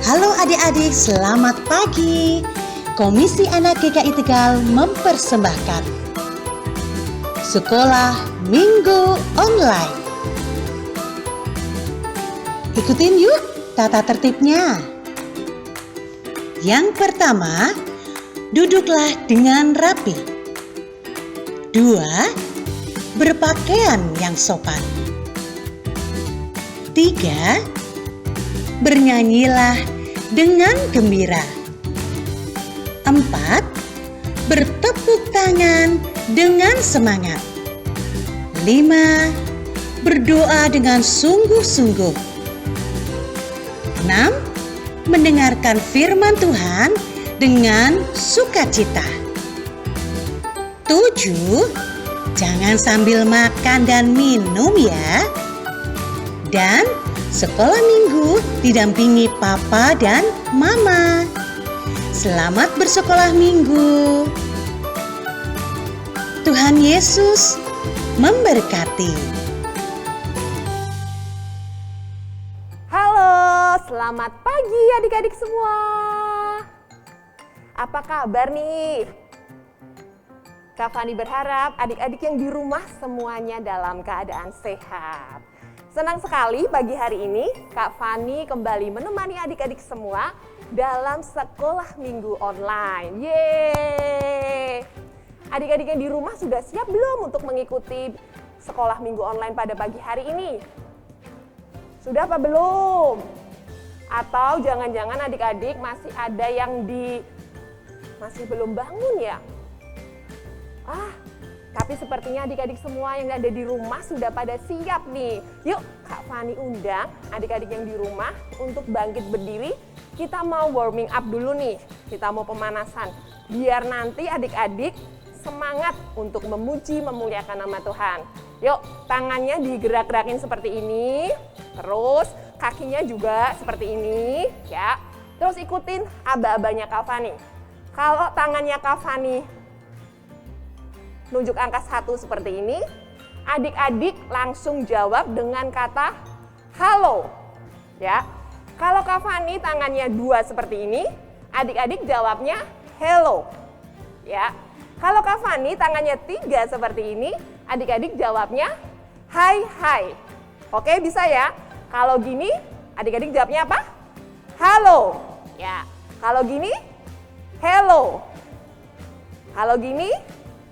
Halo adik-adik, selamat pagi. Komisi Anak GKI Tegal mempersembahkan Sekolah Minggu Online. Ikutin yuk tata tertibnya. Yang pertama, duduklah dengan rapi. 2. Berpakaian yang sopan. 3. Bernyanyilah dengan gembira. 4. Bertepuk tangan dengan semangat. 5. Berdoa dengan sungguh-sungguh. 6. Mendengarkan firman Tuhan dengan sukacita. 7. Jangan sambil makan dan minum ya. Dan sekolah minggu didampingi papa dan mama. Selamat bersekolah minggu. Tuhan Yesus memberkati. Halo, selamat pagi adik-adik semua. Apa kabar nih? Kak Fani berharap adik-adik yang di rumah semuanya dalam keadaan sehat. Senang sekali pagi hari ini Kak Fani kembali menemani adik-adik semua dalam sekolah minggu online. Yeay! Adik-adik yang di rumah sudah siap belum untuk mengikuti sekolah minggu online pada pagi hari ini? Sudah apa belum? Atau jangan-jangan adik-adik masih ada yang masih belum bangun ya? Tapi sepertinya adik-adik semua yang ada di rumah sudah pada siap nih. Yuk Kak Fani undang adik-adik yang di rumah untuk bangkit berdiri. Kita mau warming up dulu nih. Kita mau pemanasan. Biar nanti adik-adik semangat untuk memuji, memuliakan nama Tuhan. Yuk tangannya digerak-gerakin seperti ini. Terus kakinya juga seperti ini ya. Terus ikutin aba-abanya Kak Fani. Kalau tangannya Kak Fani nunjuk angka 1 seperti ini, adik-adik langsung jawab dengan kata halo. Ya. Kalau Kak Fani tangannya 2 seperti ini, adik-adik jawabnya hello. Ya. Kalau Kak Fani tangannya 3 seperti ini, adik-adik jawabnya hai hai. Oke, bisa ya? Kalau gini, adik-adik jawabnya apa? Halo. Ya. Kalau gini, hello. Kalau gini,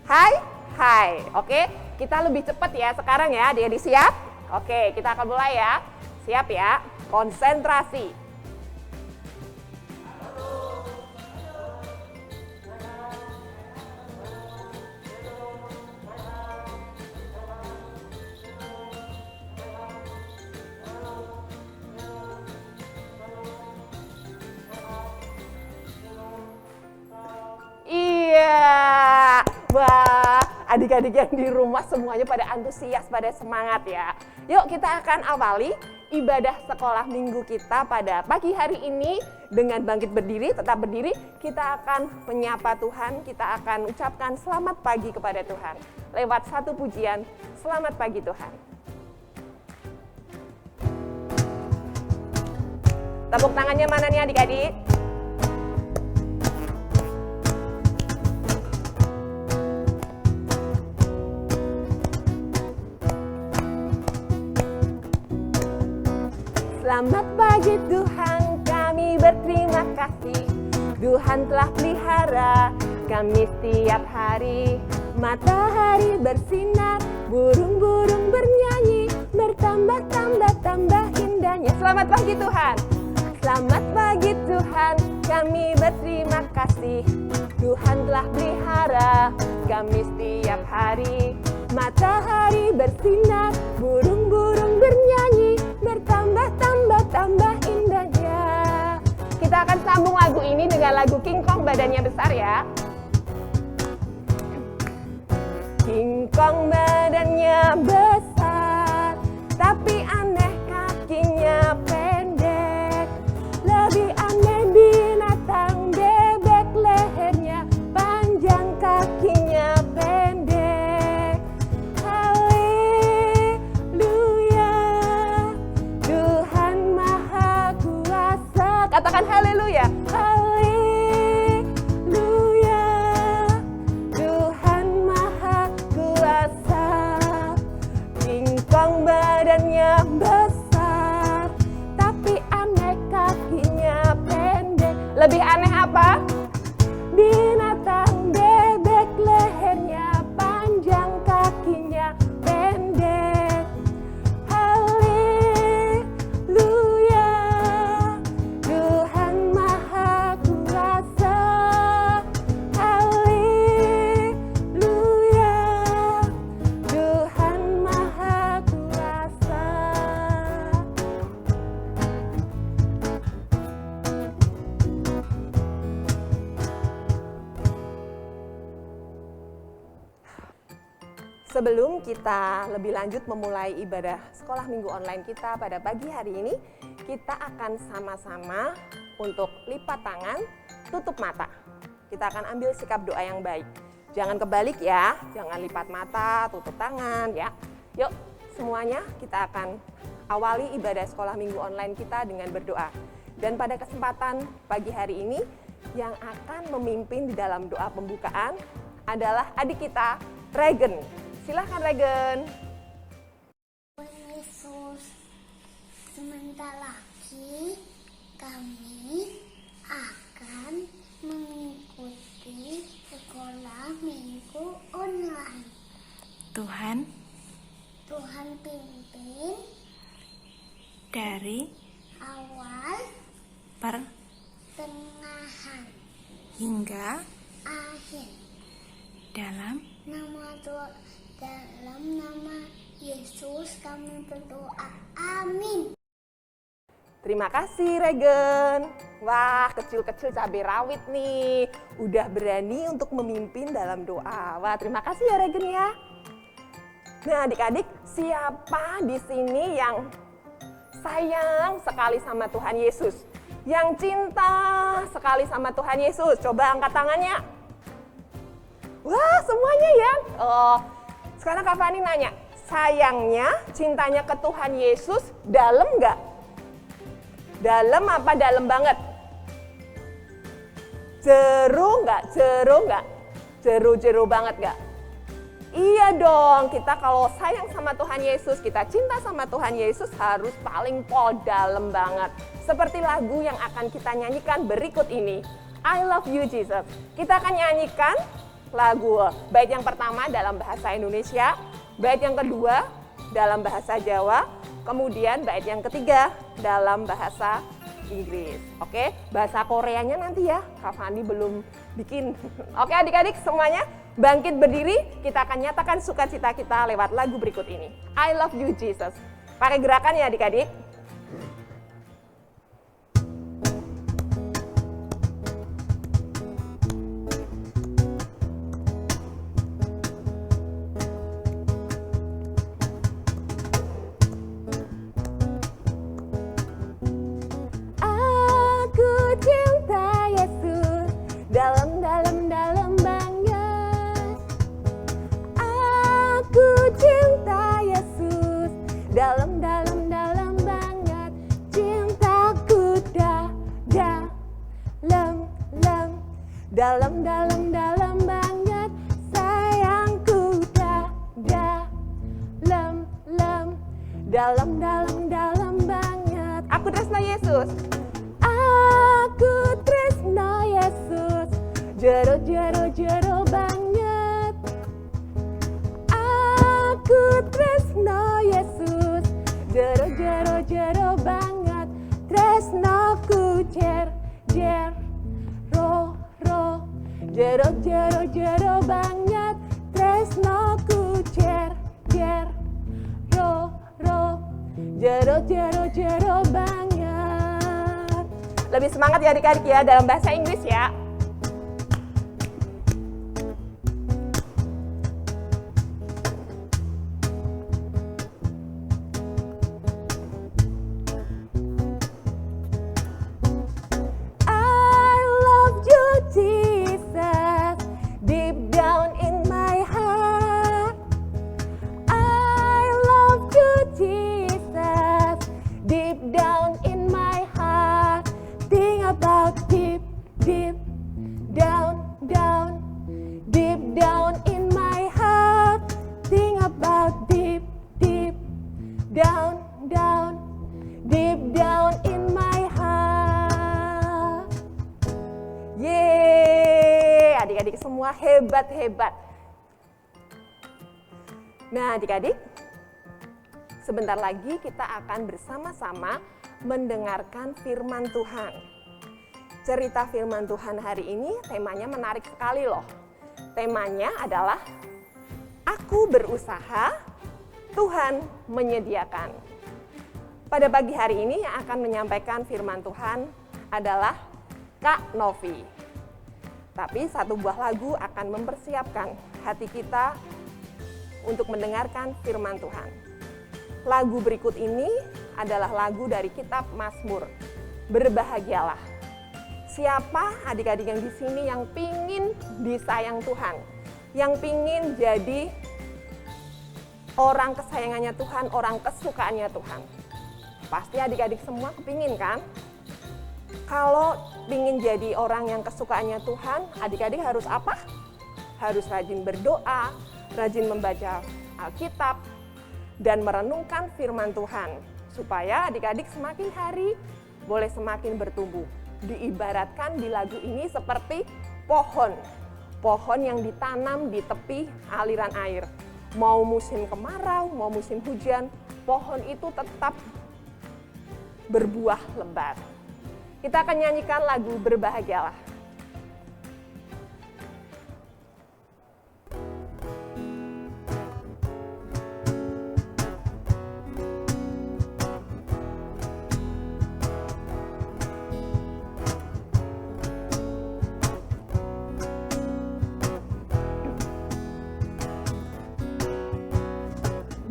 hai, hai. Oke, kita lebih cepat ya sekarang ya, adik-adik siap? Oke, kita akan mulai ya. Siap ya? Konsentrasi. Iya. Wah, adik-adik yang di rumah semuanya pada antusias, pada semangat ya. Yuk kita akan awali ibadah sekolah minggu kita pada pagi hari ini dengan bangkit berdiri, tetap berdiri. Kita akan menyapa Tuhan, kita akan ucapkan selamat pagi kepada Tuhan. Lewat satu pujian, selamat pagi Tuhan. Tepuk tangannya mana nih adik-adik? Selamat pagi Tuhan, kami berterima kasih. Tuhan telah pelihara kami setiap hari. Matahari bersinar, burung-burung bernyanyi, bertambah-tambah indahnya. Selamat pagi Tuhan. Selamat pagi Tuhan, kami berterima kasih. Tuhan telah pelihara kami setiap hari. Matahari bersinar, burung-burung bernyanyi, bertambah indahnya. Kita akan sambung lagu ini dengan lagu King Kong badannya besar ya. King Kong badannya besar, tapi aneh kakinya pendek. Lebih aneh binatang bebek, lehernya panjang, kakinya pendek. Haleluya, Tuhan Maha Kuasa Katakan haleluya. Haleluya. Tuhan Maha Kuasa. Kingkong badannya besar, tapi aneh kakinya pendek. Lebih aneh apa? Binatang bebek, lehernya panjang, kakinya pendek. Haleluya, Tuhan Maha Kuasa. Haleluya, Tuhan Maha Kuasa. Sebelum kita lebih lanjut memulai ibadah sekolah minggu online kita pada pagi hari ini, kita akan sama-sama untuk lipat tangan, tutup mata. Kita akan ambil sikap doa yang baik. Jangan kebalik ya, jangan lipat mata, tutup tangan ya. Yuk, semuanya kita akan awali ibadah sekolah minggu online kita dengan berdoa. Dan pada kesempatan pagi hari ini, yang akan memimpin di dalam doa pembukaan adalah adik kita, Regen. Silahkan Regen. Yesus, sebentar lagi kami akan mengikuti sekolah minggu online. Tuhan pimpin dari awal, pertengahan, hingga akhir. dalam Dalam nama Yesus kami berdoa. Amin. Terima kasih Regen. Wah, kecil-kecil cabai rawit nih. Udah berani untuk memimpin dalam doa. Wah, terima kasih ya Regen ya. Nah, adik-adik, siapa di sini yang sayang sekali sama Tuhan Yesus? Yang cinta sekali sama Tuhan Yesus? Coba angkat tangannya. Wah, semuanya ya. Oh, sekarang Kak Fani nanya, sayangnya, cintanya ke Tuhan Yesus dalam nggak? Dalam apa dalam banget? Jeru nggak? Jeru banget nggak? Iya dong, kita kalau sayang sama Tuhan Yesus, kita cinta sama Tuhan Yesus harus paling dalam banget. Seperti lagu yang akan kita nyanyikan berikut ini, I Love You Jesus. Kita akan nyanyikan lagu bait yang pertama dalam bahasa Indonesia, bait yang kedua dalam bahasa Jawa, kemudian bait yang ketiga dalam bahasa Inggris. Oke, bahasa Koreanya nanti ya, Kak Fani belum bikin. Oke adik-adik semuanya bangkit berdiri, kita akan nyatakan sukacita kita lewat lagu berikut ini, I Love You Jesus. Pakai gerakan ya adik-adik. Dalam banget. Aku cinta Yesus. Dalam banget. Cintaku dalam banget. Sayangku dalam banget. Aku tresno Yesus. Aku tresno Yesus. Jero banget. Aku tresno Yesus. Jero banget. Tresnoku jero banget. Tresnoku jero banget. Lebih semangat ya adik-adik ya dalam bahasa Inggris ya. Jesus, deep down in my heart, I love you, Jesus, deep down in my heart. semua hebat-hebat. Nah, adik-adik, sebentar lagi kita akan bersama-sama mendengarkan firman Tuhan. Cerita firman Tuhan hari ini temanya menarik sekali loh. Temanya adalah Aku berusaha, Tuhan menyediakan. Pada pagi hari ini yang akan menyampaikan firman Tuhan adalah Kak Novi. Tapi satu buah lagu akan mempersiapkan hati kita untuk mendengarkan firman Tuhan. Lagu berikut ini adalah lagu dari kitab Mazmur, Berbahagialah. Siapa adik-adik yang di sini yang pingin disayang Tuhan? Yang pingin jadi orang kesayangannya Tuhan, orang kesukaannya Tuhan. Pasti adik-adik semua kepingin kan? Kalau pingin jadi orang yang kesukaannya Tuhan, adik-adik harus apa? Harus rajin berdoa, rajin membaca Alkitab, dan merenungkan firman Tuhan. Supaya adik-adik semakin hari boleh semakin bertumbuh. Diibaratkan di lagu ini seperti pohon. Pohon yang ditanam di tepi aliran air. Mau musim kemarau, mau musim hujan, pohon itu tetap berbuah lebat. Kita akan nyanyikan lagu Berbahagialah.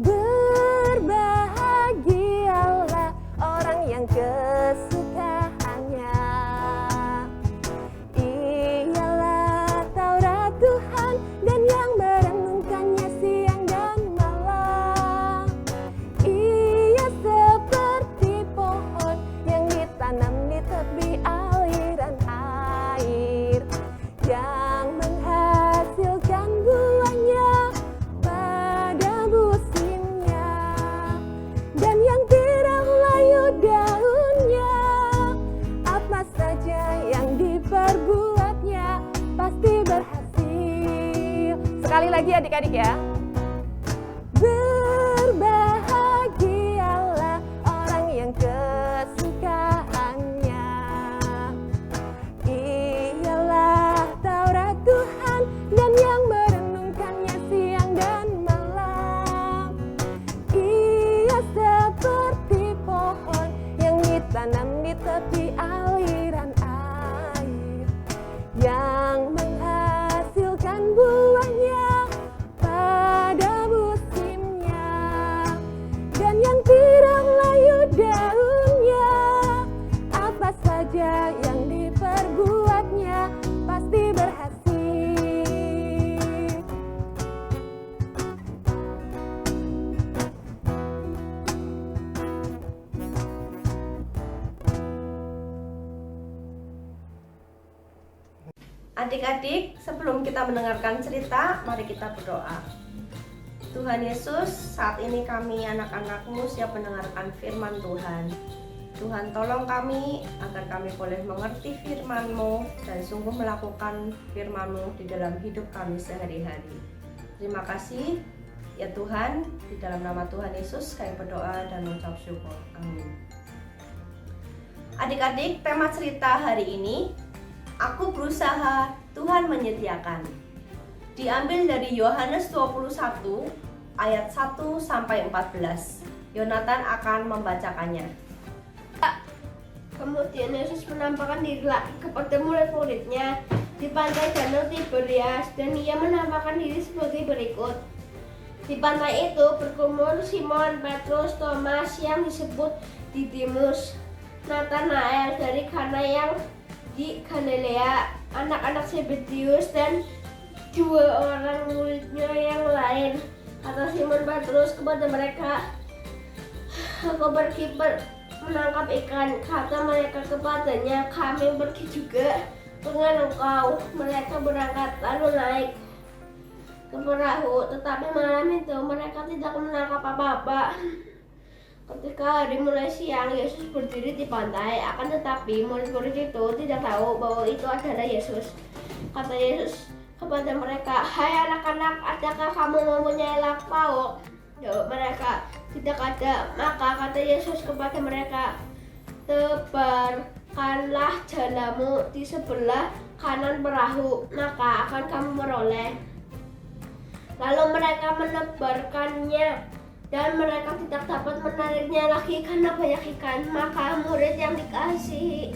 Berbahagialah orang yang kesukaannya ialah Taurat Tuhan dan yang merenungkannya siang dan malam. Ia seperti pohon yang ditanam di tepi aliran air yang menghasilkan buahnya pada musimnya dan yang tidak layu daunnya. Apa saja yang diperbuatnya pasti berhasil. Sekali lagi adik-adik ya. Berbahagialah orang yang kesukaannya ialah Taurat Tuhan dan yang merenungkannya siang dan malam. Ia seperti pohon yang ditanam di tepi aliran air yang menghasilkan buahnya pada musimnya dan yang tidak layu daunnya. Apa saja yang diperbuatnya pasti berhasil. Adik-adik, sebelum kita mendengarkan cerita, mari kita berdoa. Tuhan Yesus, saat ini kami anak-anak-Mu siap mendengarkan firman Tuhan. Tuhan tolong kami agar kami boleh mengerti firman-Mu dan sungguh melakukan firman-Mu di dalam hidup kami sehari-hari. Terima kasih ya Tuhan, di dalam nama Tuhan Yesus kami berdoa dan mengucap syukur. Amin. Adik-adik, tema cerita hari ini, Aku berusaha, Tuhan menyediakan. Diambil dari Yohanes 21 ayat 1 sampai 14. Yonatan akan membacakannya. Kemudian Yesus menampakkan diri lagi kepada murid-muridnya di pantai Danau Tiberias dan ia menampakkan diri sebagai berikut. Di pantai itu berkumpul Simon, Petrus, Thomas yang disebut Didimus, Nathanael dari Kana yang di Galilea, anak-anak Zebedius dan dua orang muridnya yang lain. Kata Simon Petrus kepada mereka, "Aku pergi menangkap ikan." Kata mereka kepadanya, "Kami pergi juga dengan engkau." Mereka berangkat lalu naik ke perahu, tetapi malam itu mereka tidak menangkap apa-apa. Ketika hari mulai siang, Yesus berdiri di pantai, akan tetapi murid-murid itu tidak tahu bahwa itu adalah Yesus. kepada mereka, "Hai anak-anak, adakah kamu mempunyai lauk pauk?" Jawab mereka, "Tidak ada." Maka kata Yesus kepada mereka, "Tebarkanlah jalamu di sebelah kanan perahu, maka akan kamu meroleh." Lalu mereka menebarkannya, dan mereka tidak dapat menariknya lagi karena banyak ikan. Maka murid yang dikasihi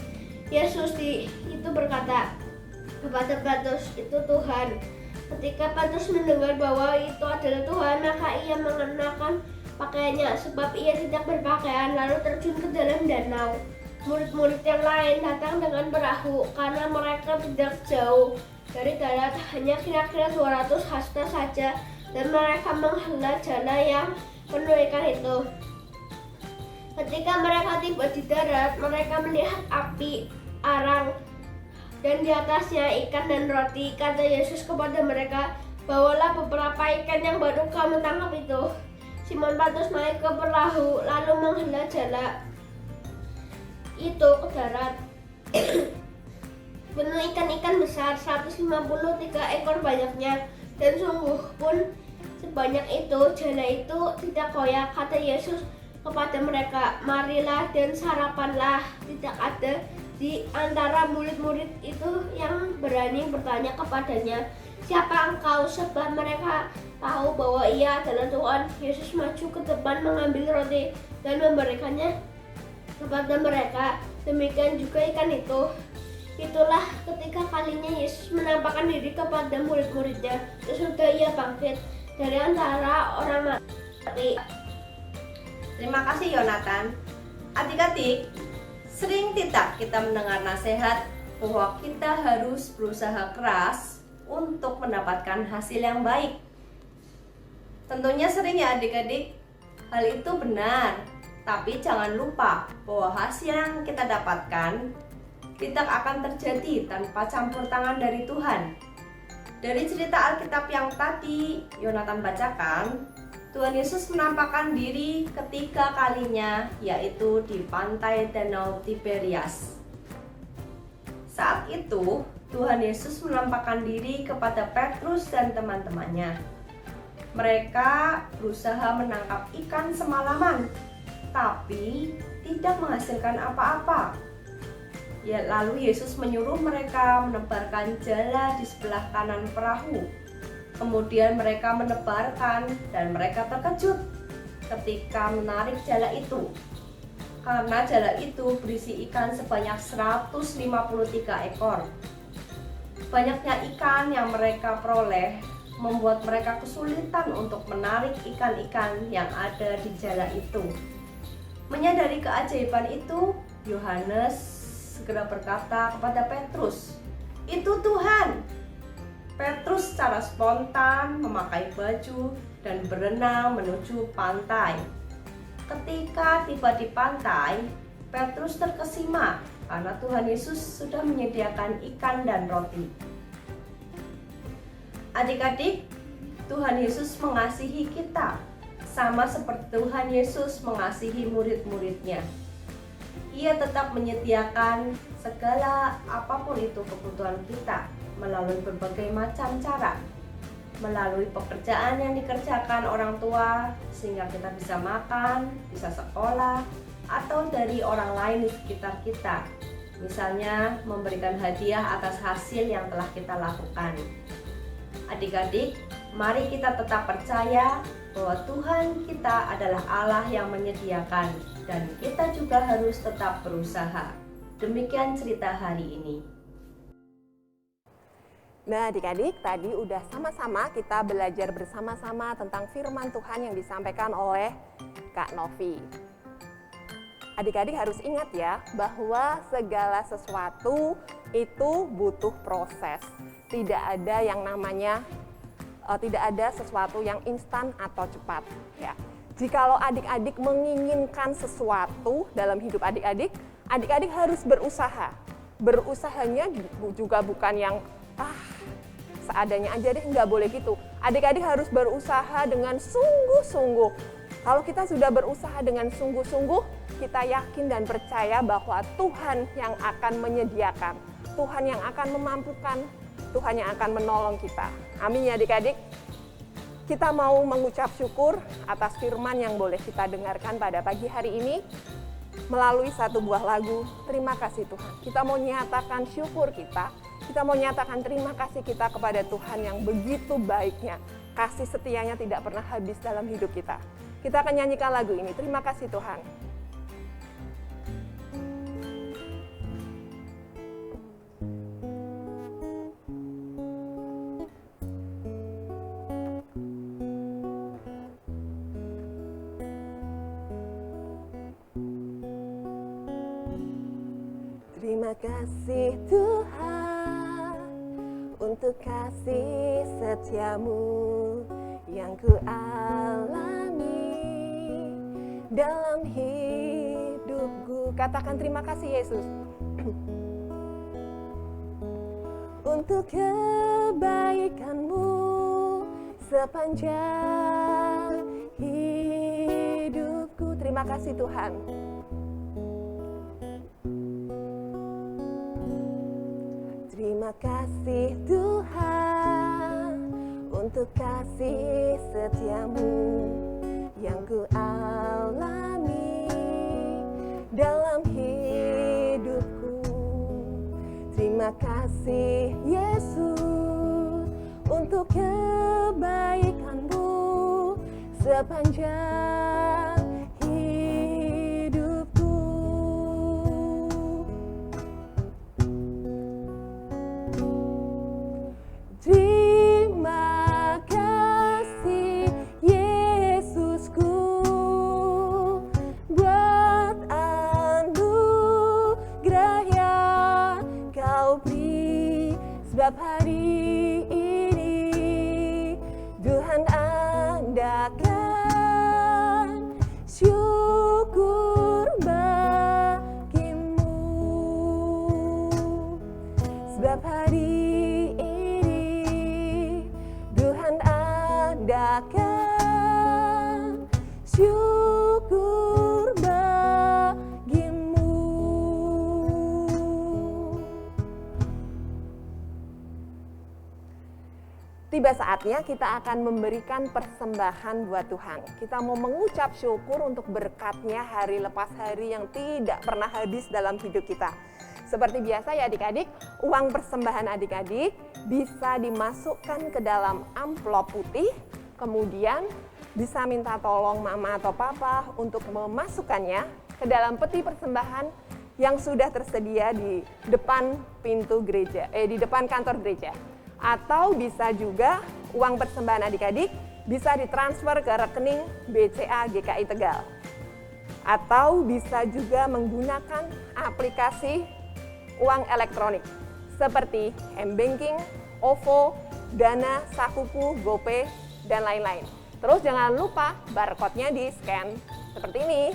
Yesus itu berkata kepada Petrus, "Itu Tuhan." Ketika Petrus mendengar bahwa itu adalah Tuhan, maka ia mengenakan pakaiannya, sebab ia tidak berpakaian, lalu terjun ke dalam danau. Murid-murid yang lain datang dengan perahu karena mereka tidak jauh dari darat, hanya kira-kira 200 hasta saja, dan mereka menghela jala yang penuh ikan itu. Ketika mereka tiba di darat, mereka melihat api arang dan di atasnya ikan dan roti. Kata Yesus kepada mereka, "Bawalah beberapa ikan yang baru kamu tangkap itu." Simon Petrus naik ke perahu lalu menghela jala itu ke darat. Penuh ikan-ikan besar, 153 ekor banyaknya, dan sungguh pun sebanyak itu jala itu tidak koyak. Kata Yesus kepada mereka, "Marilah dan sarapanlah." Tidak ada di antara murid-murid itu yang berani bertanya kepadanya, "Siapa engkau?" Sebab mereka tahu bahwa ia adalah Tuhan. Yesus maju ke depan mengambil roti dan memberikannya kepada mereka. Demikian juga ikan itu. Itulah ketiga kalinya Yesus menampakkan diri kepada murid-muridnya. Sesudah ia bangkit dari antara orang mati. Terima kasih Yonatan. Adik-adik, sering tidak kita mendengar nasihat bahwa kita harus berusaha keras untuk mendapatkan hasil yang baik. Tentunya sering ya adik-adik. Hal itu benar, tapi jangan lupa bahwa hasil yang kita dapatkan tidak akan terjadi tanpa campur tangan dari Tuhan. Dari cerita Alkitab yang tadi Yonatan bacakan, Tuhan Yesus menampakkan diri ketiga kalinya, yaitu di pantai Danau Tiberias. Saat itu, Tuhan Yesus menampakkan diri kepada Petrus dan teman-temannya. Mereka berusaha menangkap ikan semalaman, tapi tidak menghasilkan apa-apa. Lalu Yesus menyuruh mereka menebarkan jala di sebelah kanan perahu. Kemudian mereka menebarkan dan mereka terkejut ketika menarik jala itu. Karena jala itu berisi ikan sebanyak 153 ekor. Banyaknya ikan yang mereka peroleh membuat mereka kesulitan untuk menarik ikan-ikan yang ada di jala itu. Menyadari keajaiban itu, Yohanes segera berkata kepada Petrus, "Itu Tuhan." Petrus secara spontan memakai baju dan berenang menuju pantai. Ketika tiba di pantai, Petrus terkesima karena Tuhan Yesus sudah menyediakan ikan dan roti. Adik-adik, Tuhan Yesus mengasihi kita sama seperti Tuhan Yesus mengasihi murid-muridnya. Ia tetap menyediakan segala apapun itu kebutuhan kita melalui berbagai macam cara. Melalui pekerjaan yang dikerjakan orang tua sehingga kita bisa makan, bisa sekolah, atau dari orang lain di sekitar kita. Misalnya memberikan hadiah atas hasil yang telah kita lakukan. Adik-adik, mari kita tetap percaya bahwa Tuhan kita adalah Allah yang menyediakan dan kita juga harus tetap berusaha. Demikian cerita hari ini. Nah adik-adik, tadi udah sama-sama kita belajar bersama-sama tentang firman Tuhan yang disampaikan oleh Kak Novi. Adik-adik harus ingat ya, bahwa segala sesuatu itu butuh proses. Tidak ada yang namanya, tidak ada sesuatu yang instan atau cepat. Ya. Jikalau adik-adik menginginkan sesuatu dalam hidup adik-adik, adik-adik harus berusaha. Berusahanya juga bukan yang seadanya aja deh, nggak boleh gitu. Adik-adik harus berusaha dengan sungguh-sungguh. Kalau kita sudah berusaha dengan sungguh-sungguh, kita yakin dan percaya bahwa Tuhan yang akan menyediakan, Tuhan yang akan memampukan, Tuhan yang akan menolong kita. Amin ya adik-adik. Kita mau mengucap syukur atas firman yang boleh kita dengarkan pada pagi hari ini melalui satu buah lagu. Terima kasih Tuhan. Kita mau nyatakan syukur kita mau nyatakan terima kasih kita kepada Tuhan yang begitu baiknya. Kasih setianya tidak pernah habis dalam hidup kita. Kita akan nyanyikan lagu ini. Terima kasih Tuhan. Terima kasih Tuhan untuk kasih setiamu yang ku alami dalam hidupku. Katakan terima kasih Yesus. Untuk kebaikanmu sepanjang hidupku. Terima kasih Tuhan. Terima kasih Tuhan untuk kasih setiamu yang ku alami dalam hidupku. Terima kasih Yesus untuk kebaikanmu sepanjang hidupku. Terima kasih Yesusku buat anugerah yang kau beri, sebab hari ini Tuhan adakan syukur bagimu, sebab hari adakan syukur bagimu. Tiba saatnya kita akan memberikan persembahan buat Tuhan. Kita mau mengucap syukur untuk berkatnya hari lepas hari yang tidak pernah habis dalam hidup kita. Seperti biasa ya adik-adik, uang persembahan adik-adik bisa dimasukkan ke dalam amplop putih, kemudian bisa minta tolong mama atau papa untuk memasukkannya ke dalam peti persembahan yang sudah tersedia di depan pintu gereja, di depan kantor gereja. Atau bisa juga uang persembahan adik-adik bisa ditransfer ke rekening BCA GKI Tegal. Atau bisa juga menggunakan aplikasi uang elektronik seperti M-Banking, OVO, Dana, Sakuku, GoPay, dan lain-lain. Terus jangan lupa barcode-nya di-scan seperti ini.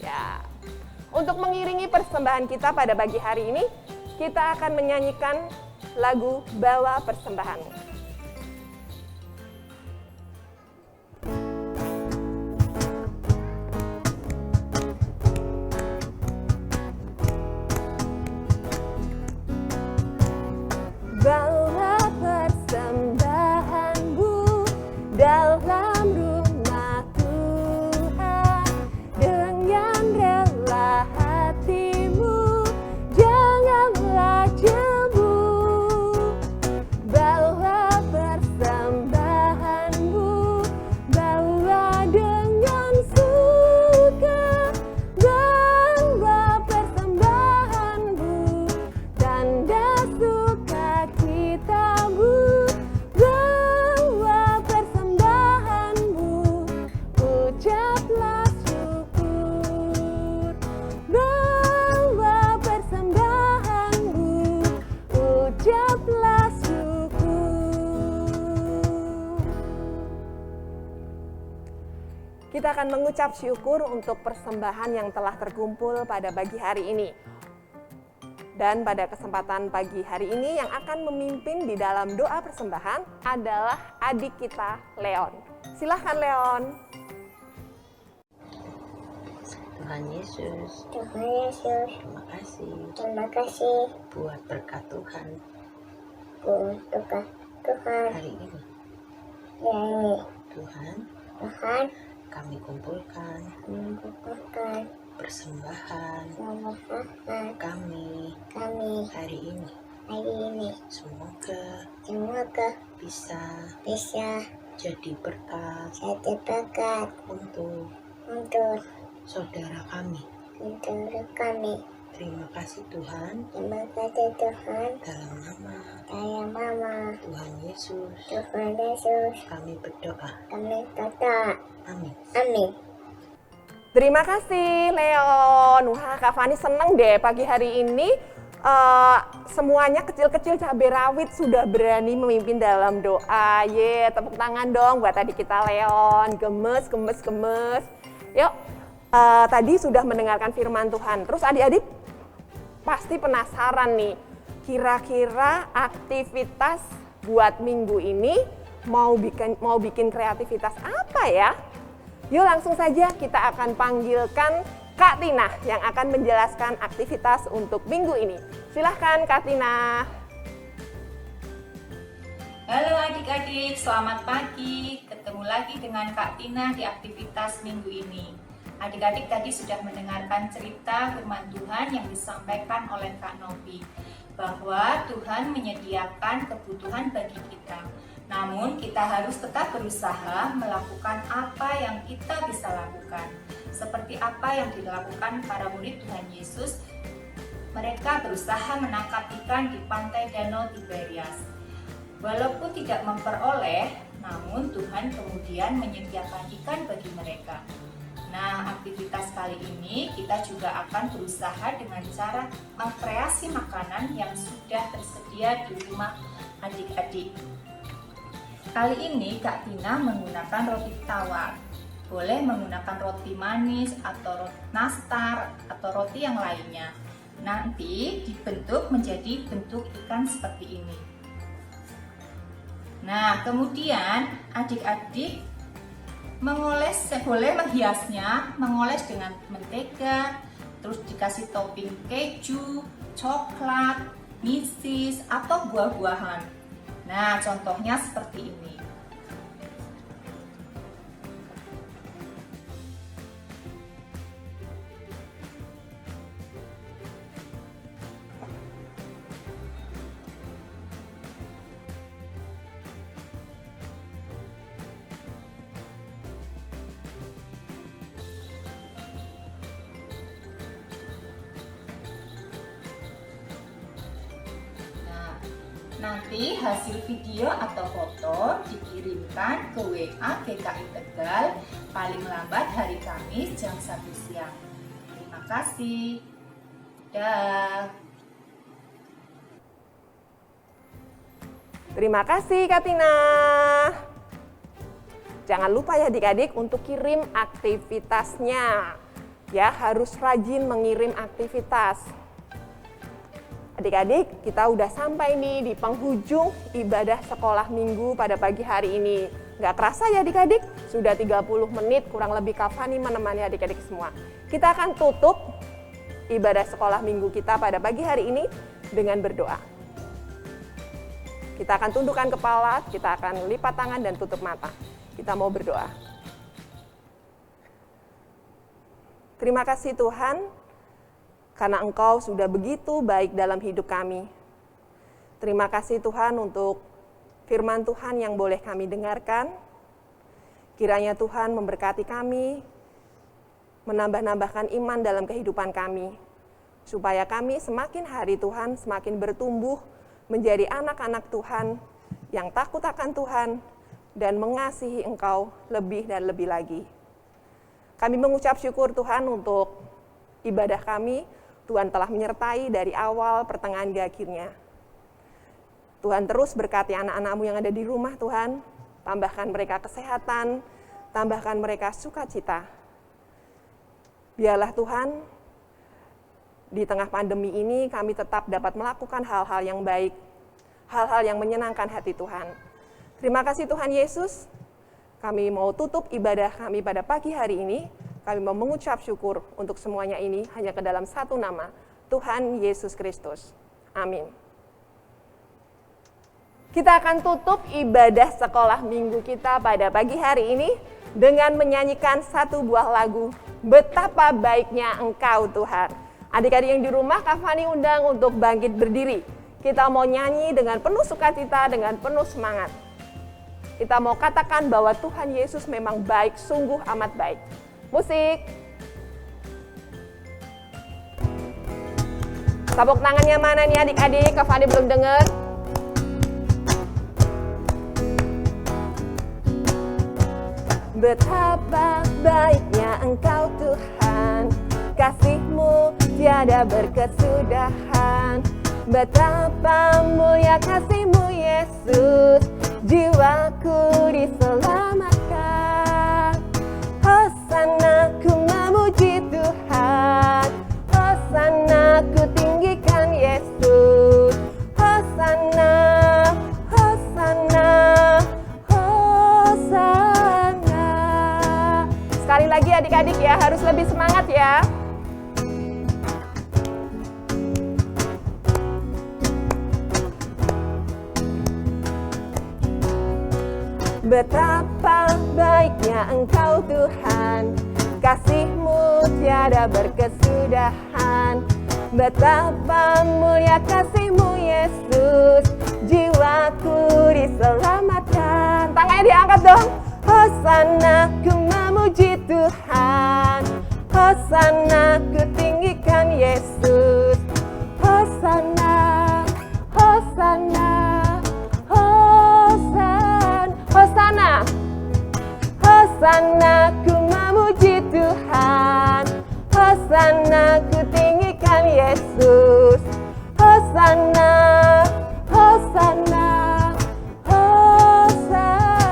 Ya. Untuk mengiringi persembahan kita pada pagi hari ini, kita akan menyanyikan lagu Bawa Persembahan. Bawa persembahanmu dalam rumah Tuhan dengan rela hatimu, janganlah jemu. Bawa persembahanmu, bawa dengan suka, bawa persembahanmu, tanda sukacitamu, bawa persembahanmu, ucaplah syukur. Bawa persembahanmu, ucaplah syukur. Kita akan mengucap syukur untuk persembahan yang telah terkumpul pada pagi hari ini. Dan pada kesempatan pagi hari ini yang akan memimpin di dalam doa persembahan adalah adik kita Leon. Silahkan Leon. Tuhan Yesus, Tuhan Yesus, terima kasih terima kasih buat berkat Tuhan Tuhan hari ini. yang Tuhan, Tuhan kami kumpulkan mengumpulkan persembahan kami kami hari ini. Semoga bisa jadi berkat untuk saudara kami. Terima kasih Tuhan, dalam nama Tuhan Yesus kami berdoa. Amin. Terima kasih Leon. Wah, Kak Fani seneng deh pagi hari ini semuanya kecil-kecil cabai rawit sudah berani memimpin dalam doa. Tepuk tangan dong buat adik kita Leon. Gemes. Yuk, tadi sudah mendengarkan firman Tuhan. Terus adik-adik pasti penasaran nih, kira-kira aktivitas buat minggu ini mau bikin kreativitas apa ya? Yuk langsung saja kita akan panggilkan Kak Tina yang akan menjelaskan aktivitas untuk minggu ini. Silahkan Kak Tina. Halo adik-adik, selamat pagi. Ketemu lagi dengan Kak Tina di aktivitas minggu ini. Adik-adik tadi sudah mendengarkan cerita firman Tuhan yang disampaikan oleh Kak Novi, bahwa Tuhan menyediakan kebutuhan bagi kita. Namun kita harus tetap berusaha melakukan apa yang kita bisa lakukan. Seperti apa yang dilakukan para murid Tuhan Yesus, mereka berusaha menangkap ikan di pantai Danau Tiberias. Walaupun tidak memperoleh, namun Tuhan kemudian menyediakan ikan bagi mereka. Nah, aktivitas kali ini kita juga akan berusaha dengan cara mengkreasi makanan yang sudah tersedia di rumah adik-adik. Kali ini Kak Tina menggunakan roti tawar. Boleh menggunakan roti manis atau roti nastar atau roti yang lainnya. Nanti dibentuk menjadi bentuk ikan seperti ini. Nah, kemudian adik-adik boleh menghiasnya, mengoles dengan mentega, terus dikasih topping keju, coklat, misis, atau buah-buahan. Nah, contohnya seperti ini. Nanti hasil video atau foto dikirimkan ke WA GKI Tegal paling lambat hari Kamis jam 1 siang. Terima kasih. Dah. Terima kasih Kak Tina. Jangan lupa ya adik-adik untuk kirim aktivitasnya. Ya, harus rajin mengirim aktivitas. Adik-adik, kita udah sampai nih di penghujung ibadah sekolah minggu pada pagi hari ini. Nggak kerasa ya adik-adik, sudah 30 menit kurang lebih Kak Fani menemani adik-adik semua. Kita akan tutup ibadah sekolah minggu kita pada pagi hari ini dengan berdoa. Kita akan tundukkan kepala, kita akan lipat tangan dan tutup mata. Kita mau berdoa. Terima kasih Tuhan, karena Engkau sudah begitu baik dalam hidup kami. Terima kasih Tuhan untuk firman Tuhan yang boleh kami dengarkan. Kiranya Tuhan memberkati kami, menambah-nambahkan iman dalam kehidupan kami, supaya kami semakin hari Tuhan semakin bertumbuh menjadi anak-anak Tuhan yang takut akan Tuhan dan mengasihi Engkau lebih dan lebih lagi. Kami mengucap syukur Tuhan untuk ibadah kami. Tuhan telah menyertai dari awal, pertengahan, hingga akhirnya. Tuhan terus berkati anak-anak-Mu yang ada di rumah Tuhan. Tambahkan mereka kesehatan, tambahkan mereka sukacita. Biarlah Tuhan, di tengah pandemi ini kami tetap dapat melakukan hal-hal yang baik, hal-hal yang menyenangkan hati Tuhan. Terima kasih Tuhan Yesus, kami mau tutup ibadah kami pada pagi hari ini. Kami mau mengucap syukur untuk semuanya ini hanya ke dalam satu nama, Tuhan Yesus Kristus. Amin. Kita akan tutup ibadah sekolah minggu kita pada pagi hari ini dengan menyanyikan satu buah lagu, Betapa Baiknya Engkau Tuhan. Adik-adik yang di rumah, Kak Fani undang untuk bangkit berdiri. Kita mau nyanyi dengan penuh sukacita, dengan penuh semangat. Kita mau katakan bahwa Tuhan Yesus memang baik, sungguh amat baik. Musik. Tepuk tangannya mana nih adik-adik? Kak Fani belum dengar. Betapa baiknya Engkau Tuhan, kasih-Mu tiada berkesudahan. Betapa mulia kasih-Mu Yesus, jiwaku diselamatkan. Hosana ku memuji Tuhan, Hosana ku tinggikan Yesus. Hosana, Hosana, Hosana. Sekali lagi adik-adik ya, harus lebih semangat ya. Betapa baiknya Engkau Tuhan, kasih-Mu tiada berkesudahan. Betapa mulia kasih-Mu Yesus, jiwaku diselamatkan. Tangannya diangkat dong. Hosana ku memuji Tuhan, Hosana ku tinggikan Yesus. Hosana, Hosana, Hosana, Hosana ku memuji Tuhan, Hosana ku tinggikan Yesus. Hosana, Hosana, Hosana.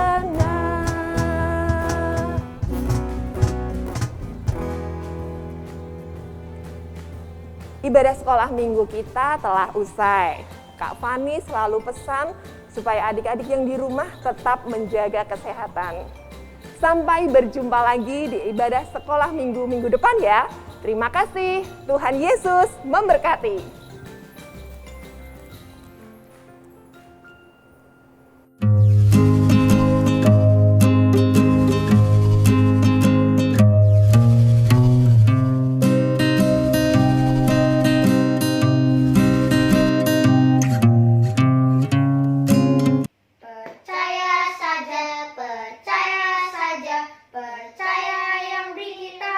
Ibadah sekolah minggu kita telah usai. Kak Fani selalu pesan supaya adik-adik yang di rumah tetap menjaga kesehatan. Sampai berjumpa lagi di ibadah sekolah minggu depan ya. Terima kasih, Tuhan Yesus memberkati. Percaya yang beri kita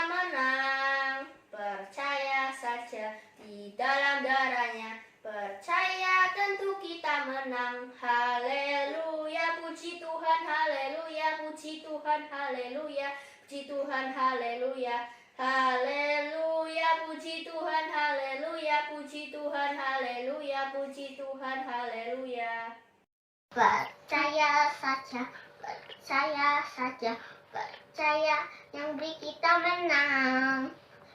menang. Percaya saja di dalam darahnya. Percaya tentu kita menang. Haleluya, puji Tuhan, haleluya, puji Tuhan, haleluya, puji Tuhan, haleluya. Haleluya, puji Tuhan, haleluya, puji Tuhan, haleluya, puji Tuhan, haleluya. Percaya saja, percaya yang beri kita menang.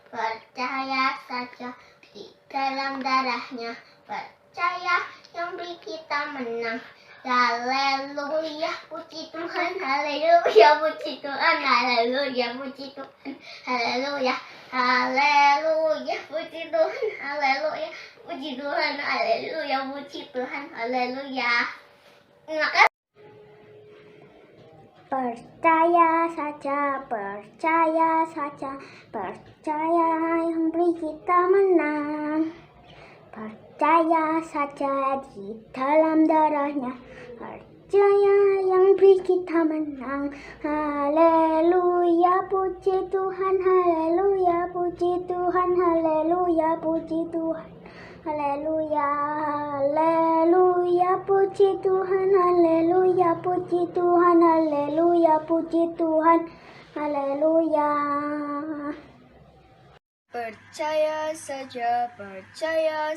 Percaya saja di dalam darahnya. Percaya yang beri kita menang. Haleluya, puji Tuhan, haleluya, puji Tuhan, haleluya, puji Tuhan, haleluya, haleluya, puji Tuhan, haleluya, puji Tuhan, haleluya, puji Tuhan, haleluya. Terima kasih. Percaya saja, percaya yang beri kita menang. Percaya saja di dalam darahnya. Percaya yang beri kita menang. Haleluya, puji Tuhan, haleluya, puji Tuhan, haleluya, puji Tuhan. Haleluya, haleluya, puji Tuhan, haleluya, puji Tuhan, haleluya, puji Tuhan, haleluya. Percaya saja, percaya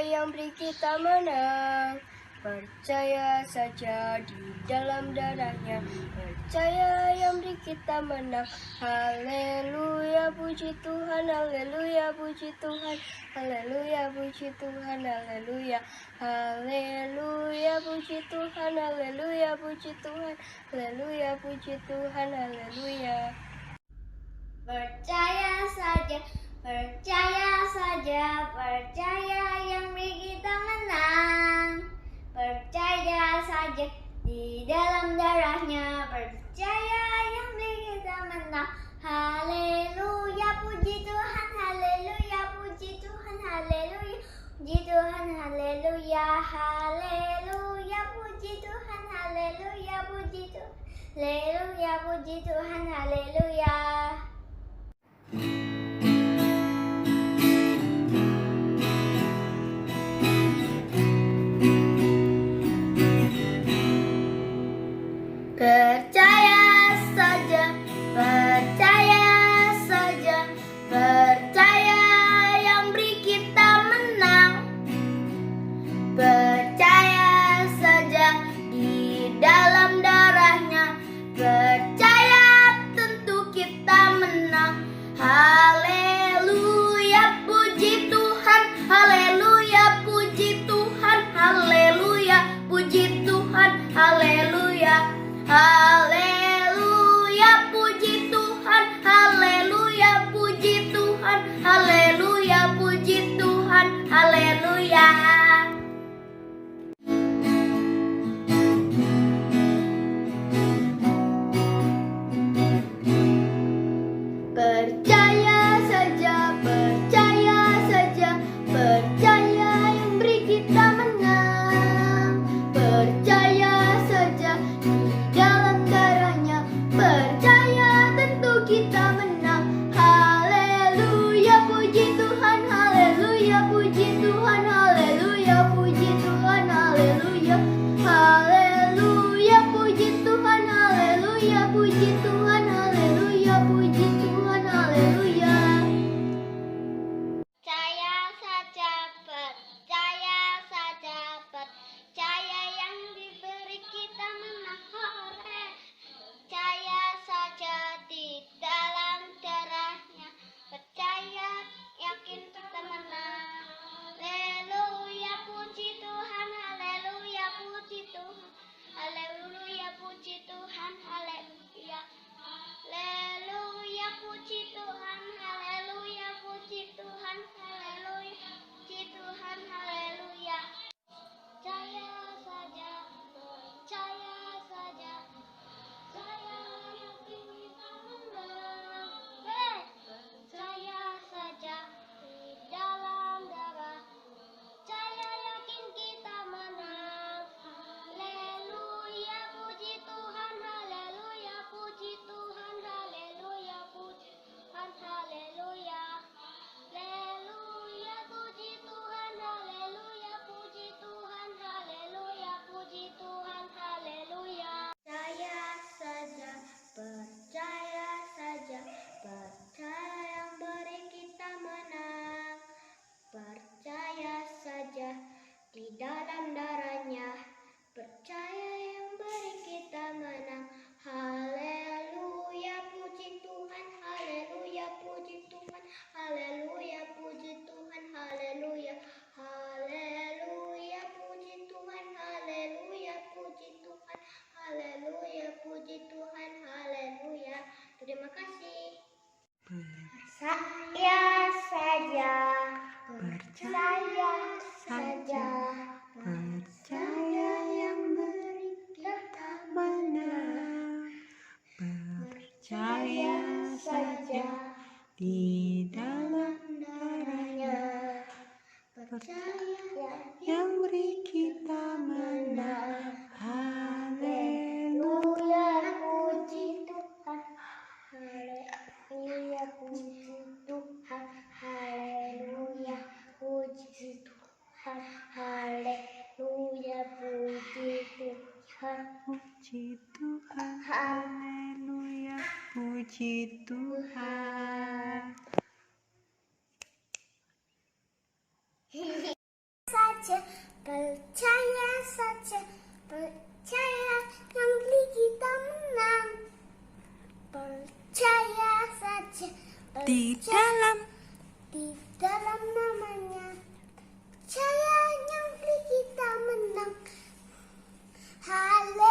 yang beri kita menang. Percaya saja di dalam darahnya, percaya yang beri kita menang. Haleluya, puji Tuhan, haleluya, puji Tuhan, haleluya, puji Tuhan, haleluya. Haleluya, puji Tuhan, haleluya, puji Tuhan, haleluya, puji Tuhan, haleluya. Percaya saja, percaya yang beri kita menang. Percaya saja di dalam darahnya, percaya yang beri kita menang. Haleluya, puji Tuhan, haleluya, puji Tuhan, haleluya, puji Tuhan, haleluya, haleluya, puji Tuhan, haleluya, puji Tuhan, haleluya, puji Tuhan, haleluya. Percaya saja, percaya yang beri kita menang. Percaya saja di dalam darahnya, percaya tentu kita menang. Haleluya, puji Tuhan, haleluya, puji Tuhan, haleluya, puji Tuhan, haleluya. Haleluya, puji Tuhan, haleluya, puji Tuhan, haleluya, puji Tuhan, haleluya. Percaya saja, percaya yang beri kita menang. Percaya saja di dalam darahnya, percaya tentu kita menang. Haleluya, puji Tuhan, haleluya, puji Tuhan, haleluya, puji Tuhan, haleluya. Haleluya, puji Tuhan, haleluya, puji Tuhan, haleluya, puji Tuhan, haleluya. Percaya yang diberi kita menang. Percaya saja di dalam darahnya, percaya yakin kita menang. Haleluya, puji Tuhan, haleluya, puji Tuhan, haleluya, puji Tuhan, haleluya. Haleluya, puji Tuhan, haleluya, puji Tuhan, haleluya, puji Tuhan, haleluya. Percaya saja, percaya yakin kita menang. Percaya saja di dalam darah, percaya yakin kita menang. Haleluya, puji Tuhan, haleluya, puji Tuhan, haleluya, puji Tuhan, haleluya. Haleluya, puji Tuhan, haleluya, puji Tuhan, haleluya, puji Tuhan, haleluya. Percaya yang beri kita menang. Percaya saja di dalam darahnya, percaya yang beri kita menang. Haleluya, puji Tuhan, haleluya, puji Tuhan, haleluya, puji Tuhan, haleluya. Haleluya, puji Tuhan, haleluya, puji Tuhan, haleluya, puji Tuhan, haleluya. Terima kasih. Percaya saja, percaya yang beri kita menang. Percaya saja di dalam darahnya, percaya yang beri kita menang. Haleluya, puji Tuhan, haleluya, puji Tuhan, haleluya, puji Tuhan, haleluya, puji Tuhan, puji Tuhan, haleluya, puji Tuhan. Percaya saja, percaya yang beli kita menang. Percaya saja, Di dalam namanya. Percaya yang beli kita menang. Haleluya.